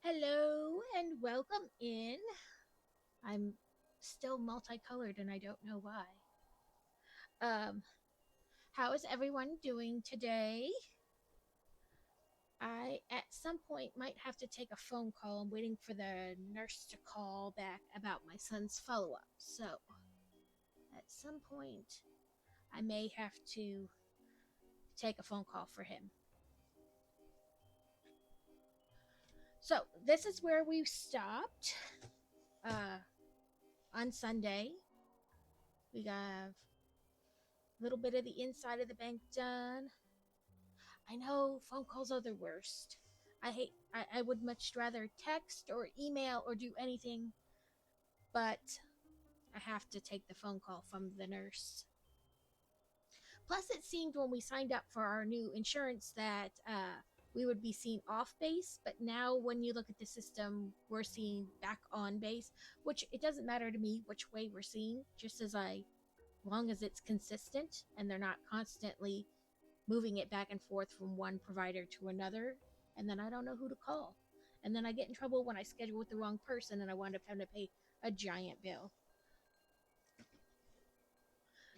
Hello and welcome in. I'm still multicolored and I don't know why. Um, how is everyone doing today? I at some point might have to take a phone call. I'm waiting for the nurse to call back about my son's follow up. So, at some point, I may have to take a phone call for him. So, this is where we stopped uh, on Sunday. We got a little bit of the inside of the bank done. I know phone calls are the worst. I would much rather text or email or do anything, but I have to take the phone call from the nurse. Plus, it seemed when we signed up for our new insurance that we would be seen off base, but now when you look at the system, we're seen back on base, which it doesn't matter to me which way we're seen, just as long as it's consistent and they're not constantly moving it back and forth from one provider to another, and then I don't know who to call. And then I get in trouble when I schedule with the wrong person and I wind up having to pay a giant bill.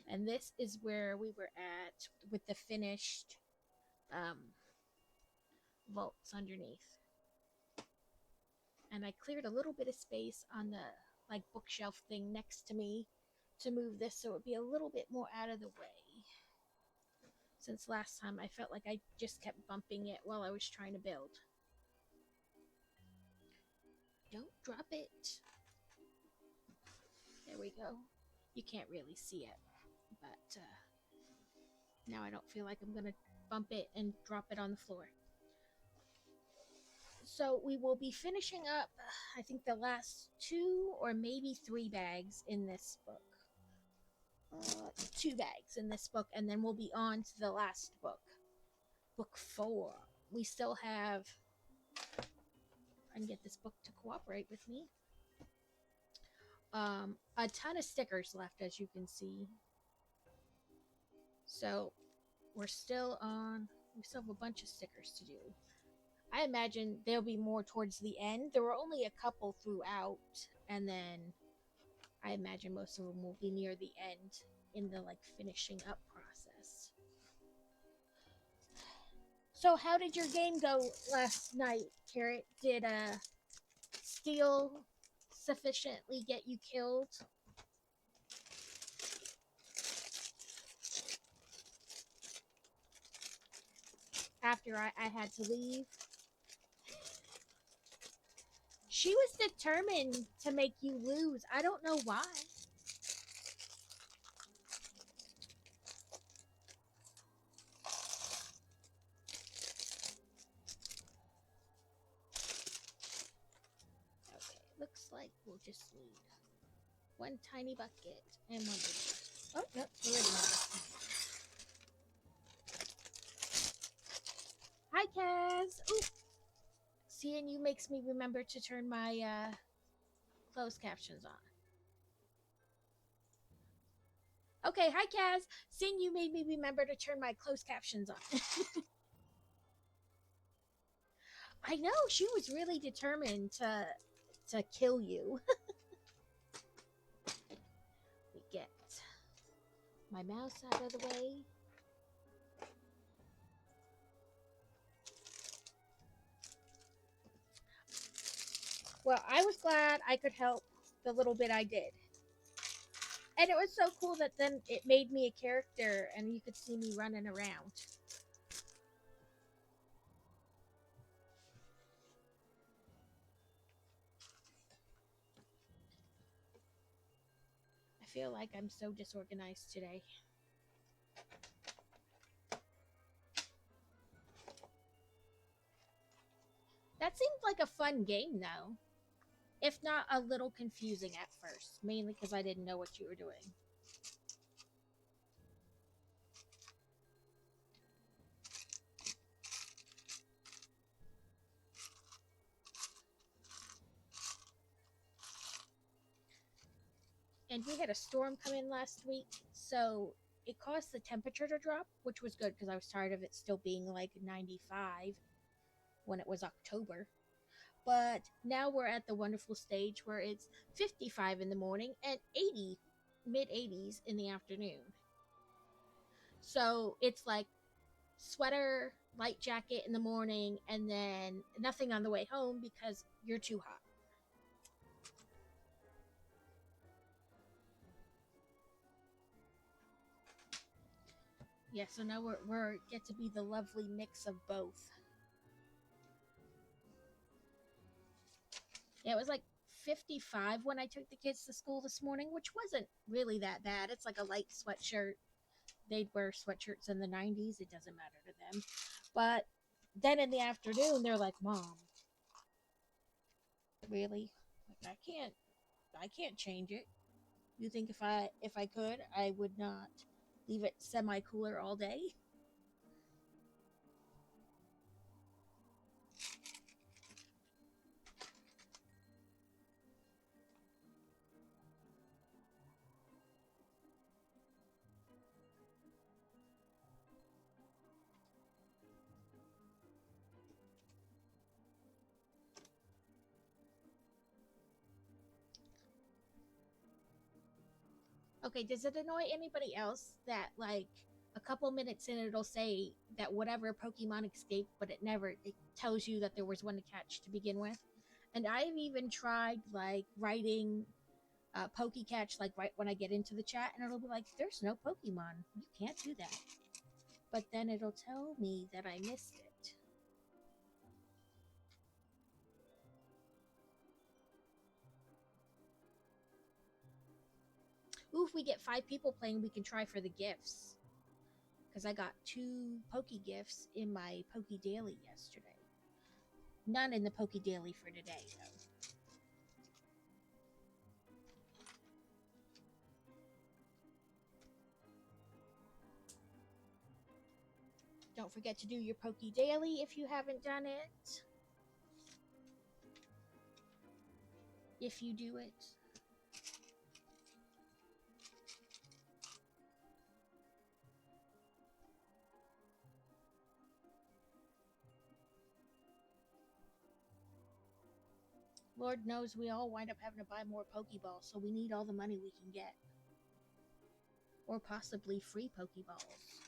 And this is where we were at with the finished um, vaults underneath. And I cleared a little bit of space on the bookshelf thing next to me to move this so it would be a little bit more out of the way. Since last time I felt like I just kept bumping it while I was trying to build. Don't drop it. There we go. You can't really see it, but now I don't feel like I'm going to bump it and drop it on the floor. So we will be finishing up, I think, the last 2 or maybe 3 bags in this book. 2 bags in this book, and then we'll be on to the last book. Book 4. We still have... I can get this book to cooperate with me. A ton of stickers left, as you can see. So we're still on. We still have a bunch of stickers to do. I imagine there'll be more towards the end. There were only a couple throughout, and then I imagine most of them will be near the end in the finishing up process. So how did your game go last night, Carrot? Did Steel sufficiently get you killed? After I had to leave? She was determined to make you lose. I don't know why. Okay, looks like we'll just need one tiny bucket and one big bucket. Oh, no, we're ready now. Hi, Kaz. Ooh. Seeing you makes me remember to turn my closed captions on. Okay, hi, Kaz. Seeing you made me remember to turn my closed captions on. I know, she was really determined to kill you. Let me get my mouse out of the way. Well, I was glad I could help the little bit I did. And it was so cool that then it made me a character and you could see me running around. I feel like I'm so disorganized today. That seemed like a fun game, though. If not a little confusing at first, mainly because I didn't know what you were doing. And we had a storm come in last week, so it caused the temperature to drop, which was good because I was tired of it still being like 95 when it was October. But now we're at the wonderful stage where it's 55 in the morning and 80, mid 80s in the afternoon. So it's like sweater, light jacket in the morning, and then nothing on the way home because you're too hot. Yeah, so now we're get to be the lovely mix of both. Yeah, it was like 55 when I took the kids to school this morning, which wasn't really that bad. It's like a light sweatshirt. They'd wear sweatshirts in the 90s. It doesn't matter to them. But then in the afternoon, they're like, "Mom, really? Like I can't change it. You think if I could, I would not leave it semi cooler all day?" Okay, does it annoy anybody else that like a couple minutes in it'll say that whatever Pokemon escaped, but it tells you that there was one to catch to begin with? And I've even tried like writing Catch like right when I get into the chat, and it'll be like, "There's no Pokemon. You can't do that." But then it'll tell me that I missed it. Ooh, if we get 5 people playing, we can try for the gifts. Because I got 2 gifts in my Poke Daily yesterday. None in the Poke Daily for today, though. Don't forget to do your Poke Daily if you haven't done it. If you do it. Lord knows we all wind up having to buy more Pokeballs, so we need all the money we can get. Or possibly free Pokeballs.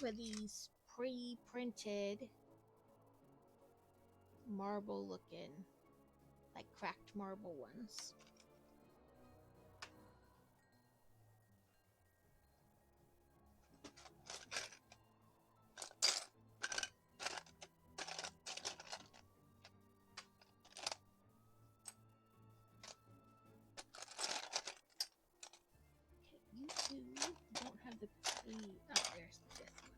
With these pre-printed marble looking, like cracked marble ones. Okay, you two don't have the key. Oh, there's the 5th one.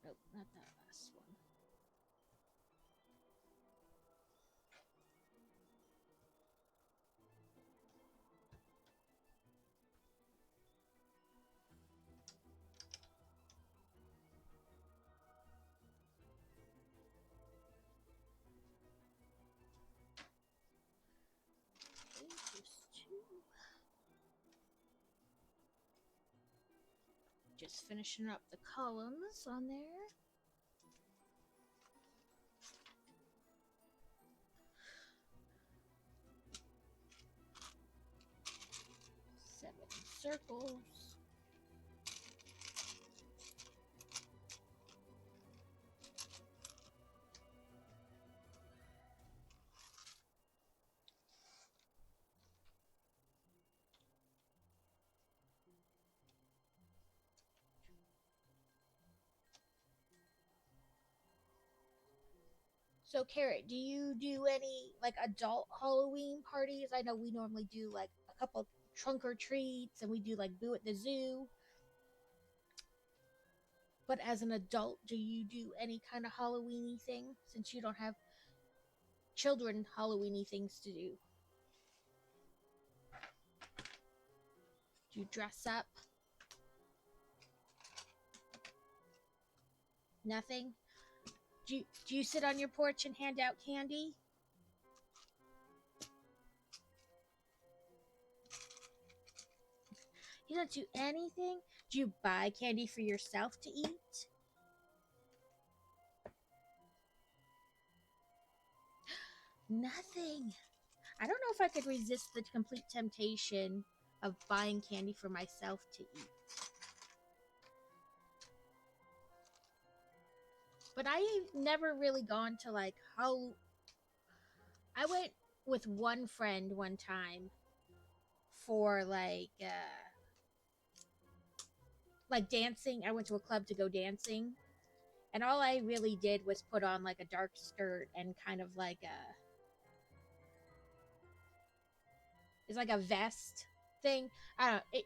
Nope, not that last one. just finishing up the columns on there. Seven circles. So, Carrot, do you do any like adult Halloween parties? I know we normally do like a couple trunk or treats and we do like Boo at the Zoo. But as an adult, do you do any kind of Halloweeny thing since you don't have children Halloweeny things to do? Do you dress up? Nothing? Do you sit on your porch and hand out candy? You don't do anything? Do you buy candy for yourself to eat? Nothing. I don't know if I could resist the complete temptation of buying candy for myself to eat. But I've never really gone to like how. I went with one friend one time for like dancing. I went to a club to go dancing, and all I really did was put on like a dark skirt and kind of like a it's like a vest thing. I don't know. It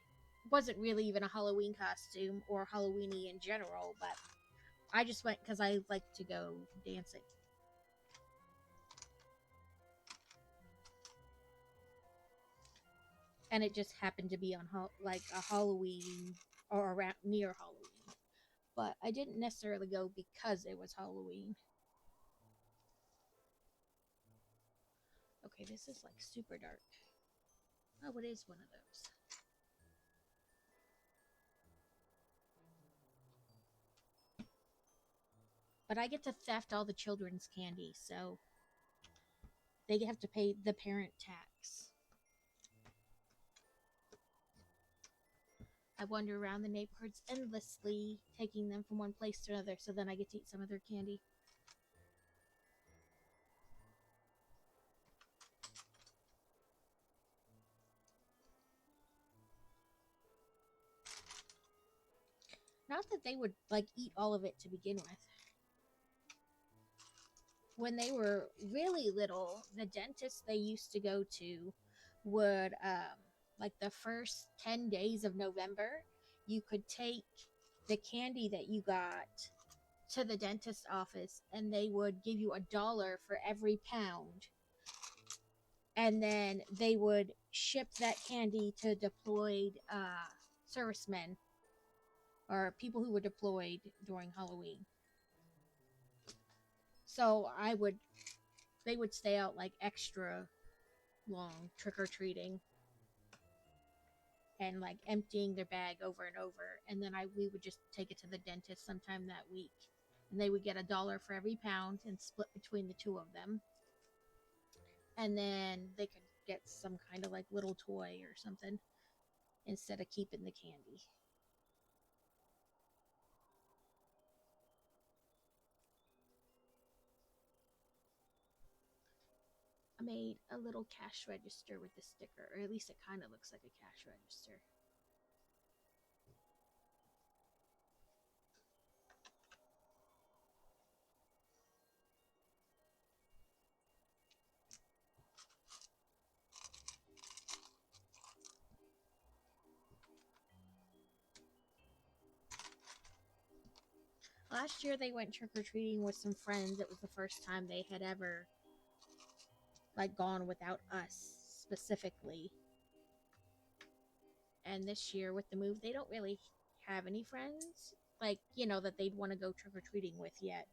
wasn't really even a Halloween costume or Halloweeny in general, but I just went because I like to go dancing. And it just happened to be on like a Halloween or around near Halloween. But I didn't necessarily go because it was Halloween. Okay, this is like super dark. Oh, it is one of those. But I get to theft all the children's candy, so they have to pay the parent tax. I wander around the neighborhoods endlessly, taking them from one place to another, so then I get to eat some of their candy. Not that they would like eat all of it to begin with. When they were really little, the dentist they used to go to would like the first 10 days of November, you could take the candy that you got to the dentist office and they would give you $1 for every pound. And then they would ship that candy to deployed servicemen or people who were deployed during Halloween. So they would stay out like extra long trick or treating and like emptying their bag over and over. And then we would just take it to the dentist sometime that week. And they would get $1 for every pound and split between the two of them. And then they could get some kind of like little toy or something instead of keeping the candy. I made a little cash register with the sticker, or at least it kind of looks like a cash register. Last year they went trick or treating with some friends. It was the first time they had ever like gone without us specifically. And this year with the move, they don't really have any friends like, that they'd want to go trick or treating with yet.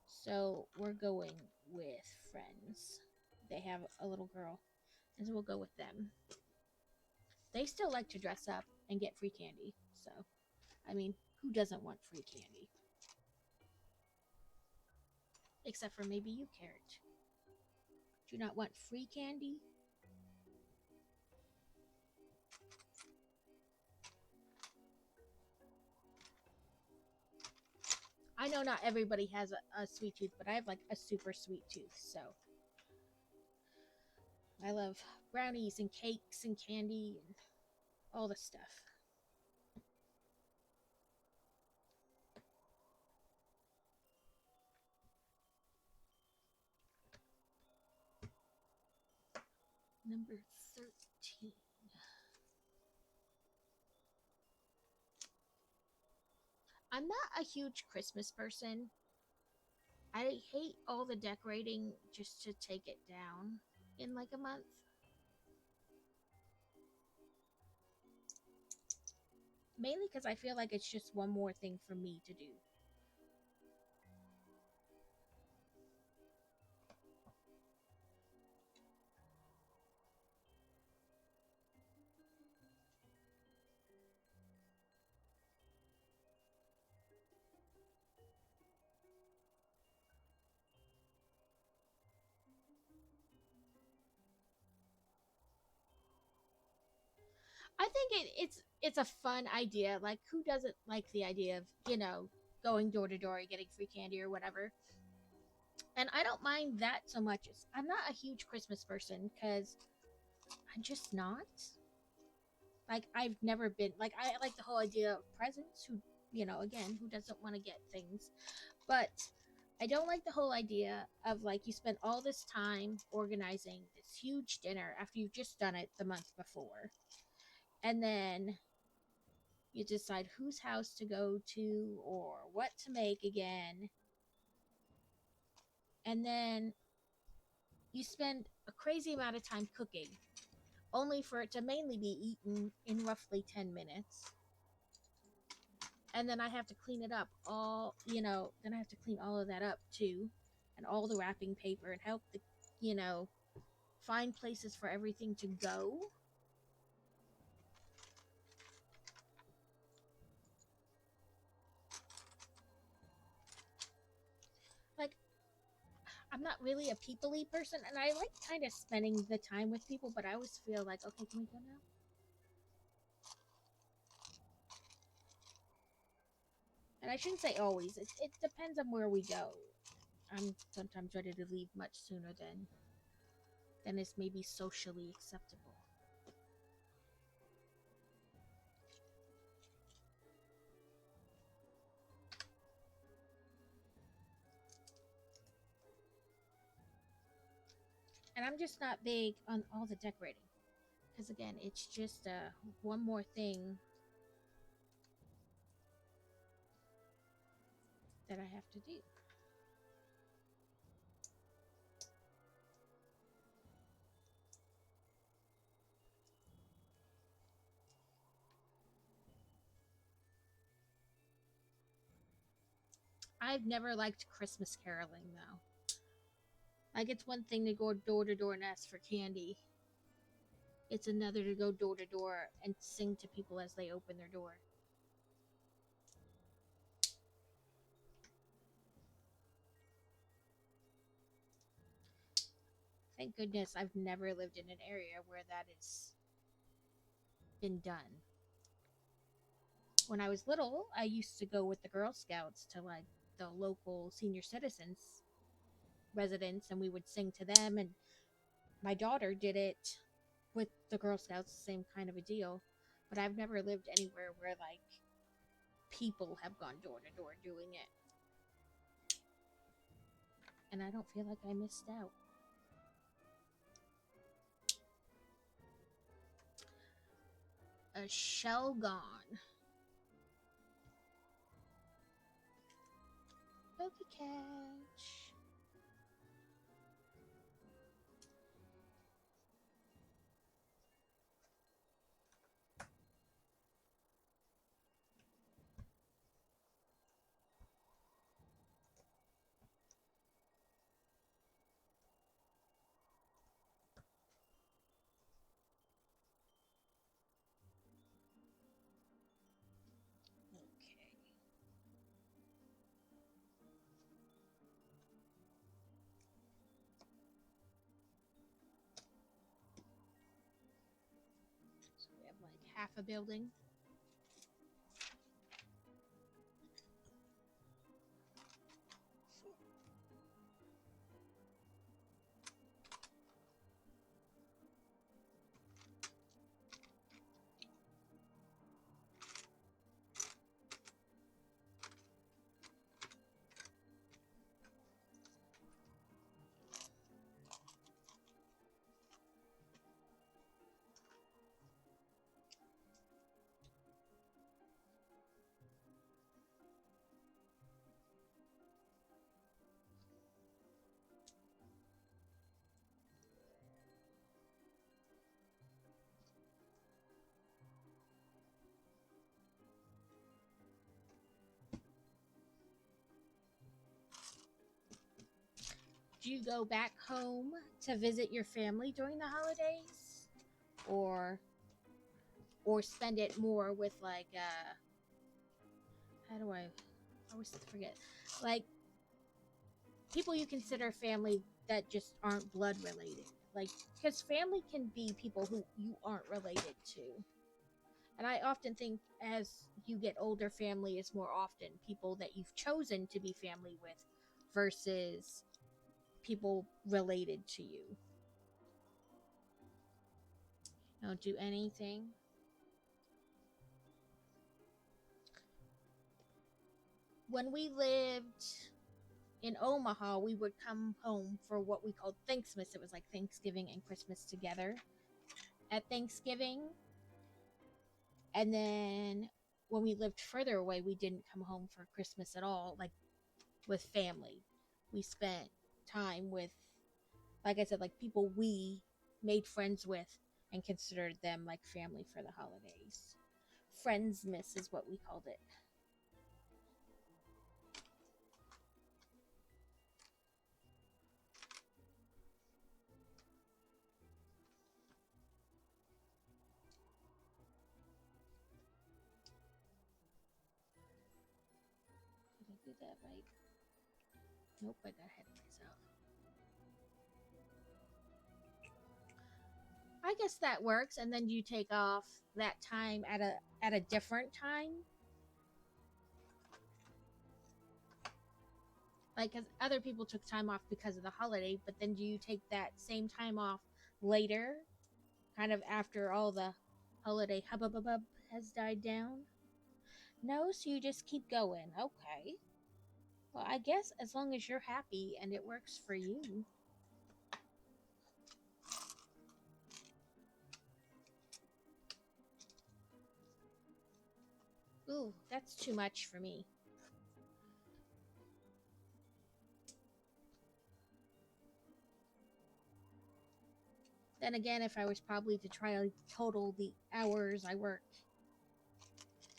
So we're going with friends. They have a little girl, and so we'll go with them. They still like to dress up and get free candy, so I mean, who doesn't want free candy? Except for maybe you, Carrot. Do you not want free candy? I know not everybody has a sweet tooth, but I have like a super sweet tooth, so I love brownies and cakes and candy and all the stuff. Number 13. I'm not a huge Christmas person. I hate all the decorating just to take it down in like a month. Mainly because I feel like it's just one more thing for me to do. I think it's a fun idea. Like, who doesn't like the idea of, going door to door getting free candy or whatever? And I don't mind that so much. I'm not a huge Christmas person because I'm just not. Like, I've never been like, I like the whole idea of presents. Again, who doesn't want to get things? But I don't like the whole idea of like you spend all this time organizing this huge dinner after you've just done it the month before. And then you decide whose house to go to or what to make again. And then you spend a crazy amount of time cooking, only for it to mainly be eaten in roughly 10 minutes. And then I have to clean it up then I have to clean all of that up too. And all the wrapping paper and help find places for everything to go. Like, I'm not really a people-y person, and I like kind of spending the time with people, but I always feel like, okay, can we go now? And I shouldn't say always. It depends on where we go. I'm sometimes ready to leave much sooner than is maybe socially acceptable. And I'm just not big on all the decorating. Because again, it's just one more thing that I have to do. I've never liked Christmas caroling, though. Like, it's one thing to go door to door and ask for candy. It's another to go door to door and sing to people as they open their door. Thank goodness I've never lived in an area where that has been done. When I was little, I used to go with the Girl Scouts to like the local senior citizens residents, and we would sing to them. And my daughter did it with the Girl Scouts, same kind of a deal. But I've never lived anywhere where like people have gone door to door doing it, and I don't feel like I missed out. A shell gone. Pokey catch. half a building. Do you go back home to visit your family during the holidays, or spend it more with like how do I always forget, like people you consider family that just aren't blood related, like because family can be people who you aren't related to. And I often think as you get older, family is more often people that you've chosen to be family with versus people related to you. Don't do anything. When we lived in Omaha, we would come home for what we called Thanksmas. It was like Thanksgiving and Christmas together at Thanksgiving. And then when we lived further away, we didn't come home for Christmas at all, like with family. We spent time with, like I said, like people we made friends with and considered them like family for the holidays. Friendsmas is what we called it. Did I do that right? Nope, I got ahead of myself. I guess that works, and then you take off that time at a different time. Like, cause other people took time off because of the holiday, but then do you take that same time off later, kind of after all the holiday hubbub has died down? No, so you just keep going. Okay. Well, I guess as long as you're happy and it works for you. Ooh, that's too much for me. Then again, if I was probably to try to total the hours I work,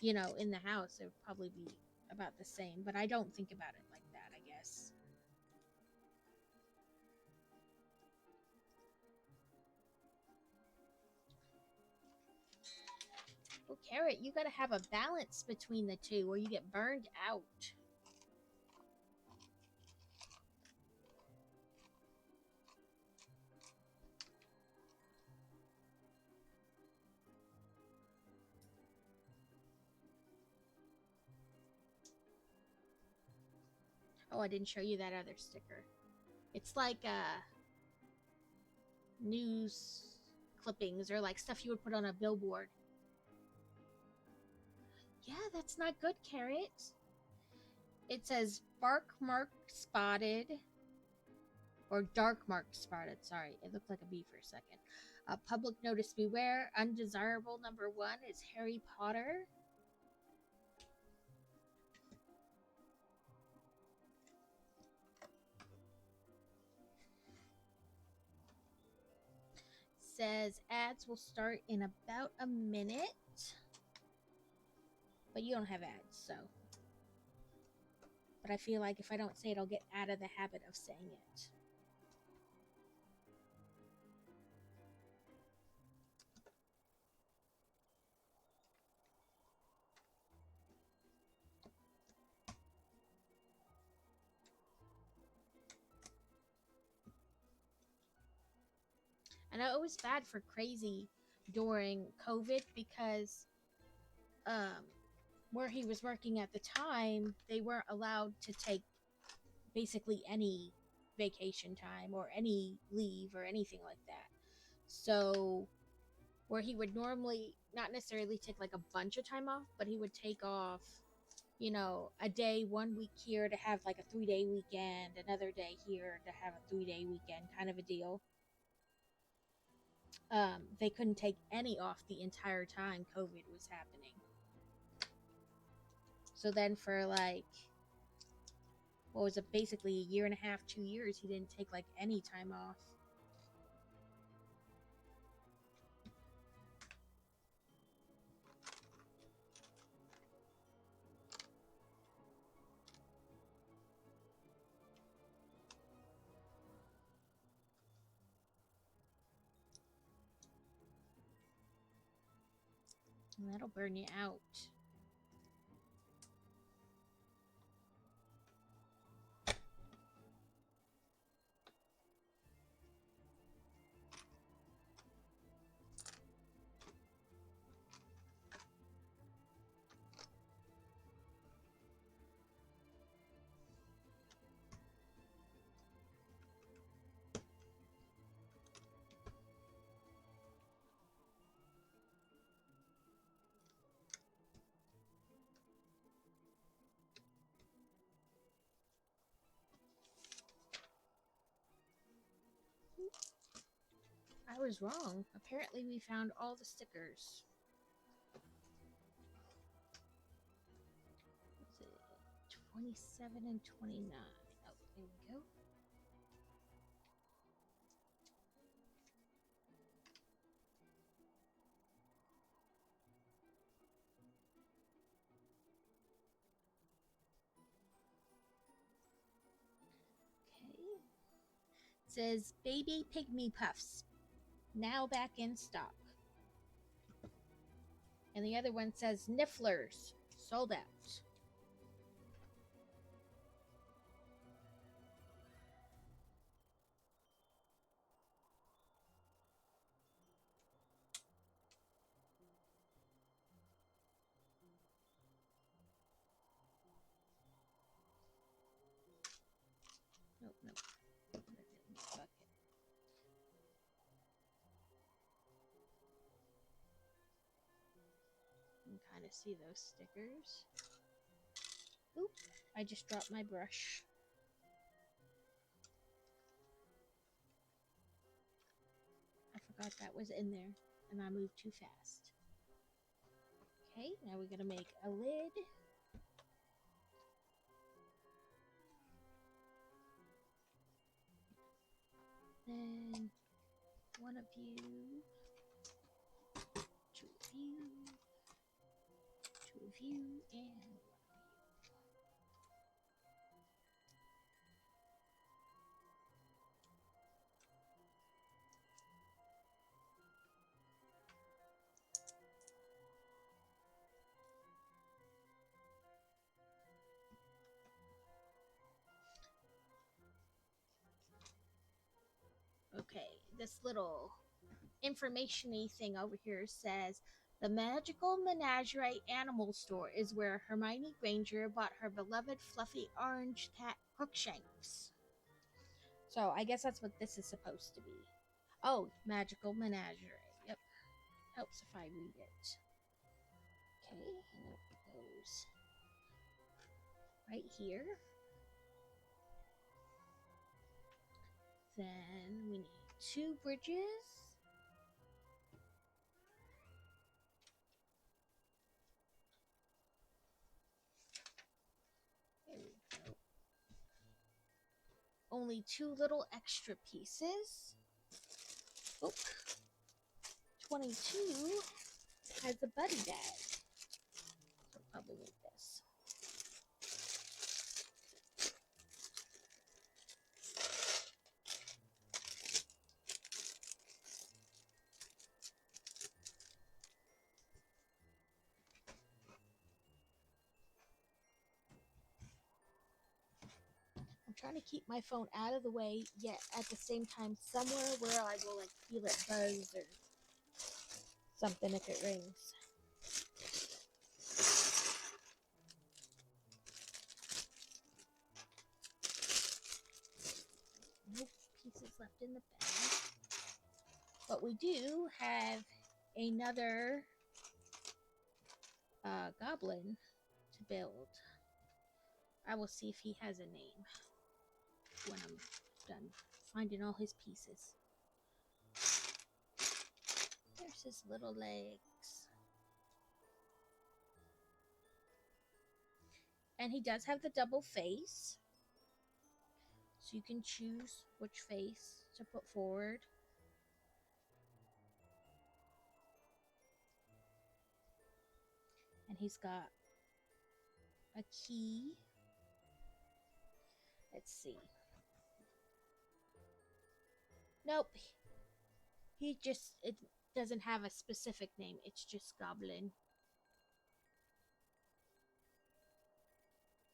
in the house, it would probably be about the same. But I don't think about it like that, I guess. Well, Carrot, you gotta have a balance between the two or you get burned out. Oh, I didn't show you that other sticker. It's like news clippings or like stuff you would put on a billboard. Yeah, that's not good, Carrot. It says bark mark spotted, or dark mark spotted. Sorry, it looked like a bee for a second. Public notice beware. Undesirable number 1 is Harry Potter. Says ads will start in about a minute. But you don't have ads, so. But I feel like if I don't say it, I'll get out of the habit of saying it. And I always bad for crazy during COVID because um, where he was working at the time, they weren't allowed to take basically any vacation time or any leave or anything like that. So, where he would normally not necessarily take like a bunch of time off, but he would take off, a day 1 week here to have like a 3-day weekend, another day here to have a 3-day weekend kind of a deal. They couldn't take any off the entire time COVID was happening. So then for like, what was it, basically a year and a half, 2 years, he didn't take like any time off. And that'll burn you out. I was wrong. Apparently we found all the stickers. What's it? 27 and 29. Oh, there we go. Okay. It says baby pygmy puffs, now back in stock. And the other one says nifflers, sold out. Nope, nope. Put it in the bucket. You can kind of see those stickers. Oop, I just dropped my brush. I forgot that was in there, and I moved too fast. Okay, now we're gonna make a lid. Then one of you, two of you, two of you, and one of you. Okay, this little information-y thing over here says the Magical Menagerie Animal Store is where Hermione Granger bought her beloved fluffy orange cat Crookshanks. So I guess that's what this is supposed to be. Oh, Magical Menagerie. Yep. Helps if I read it. Okay, and it goes right here. Then we need 2 bridges. There we go. Only 2 little extra pieces. Oh, 22 has a buddy bag. So probably need this. I'm trying to keep my phone out of the way, yet at the same time somewhere where I will like feel it buzz or something if it rings. No pieces left in the bag. But we do have another goblin to build. I will see if he has a name when I'm done finding all his pieces. There's his little legs. And he does have the double face. So you can choose which face to put forward. And he's got a key. Let's see. Nope. It doesn't have a specific name. It's just Goblin.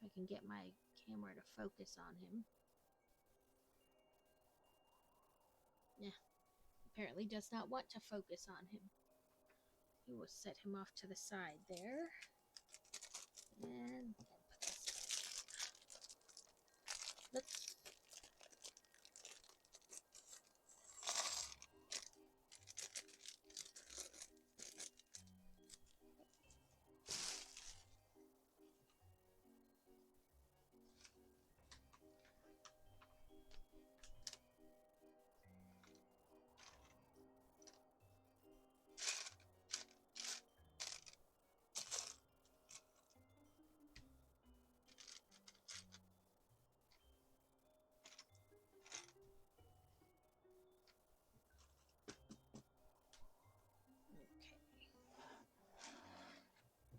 I can get my camera to focus on him. Yeah. Apparently does not want to focus on him. We will set him off to the side there. And put this. Let's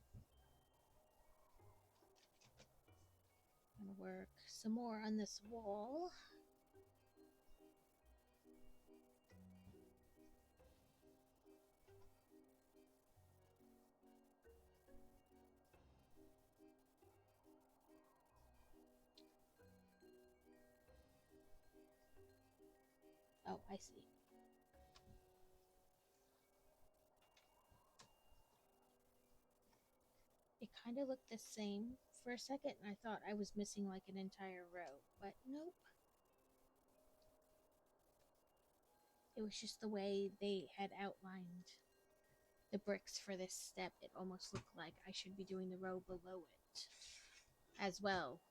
work some more on this wall. Oh, I see. It kind of looked the same for a second, and I thought I was missing like an entire row, but nope. It was just the way they had outlined the bricks for this step. It almost looked like I should be doing the row below it as well,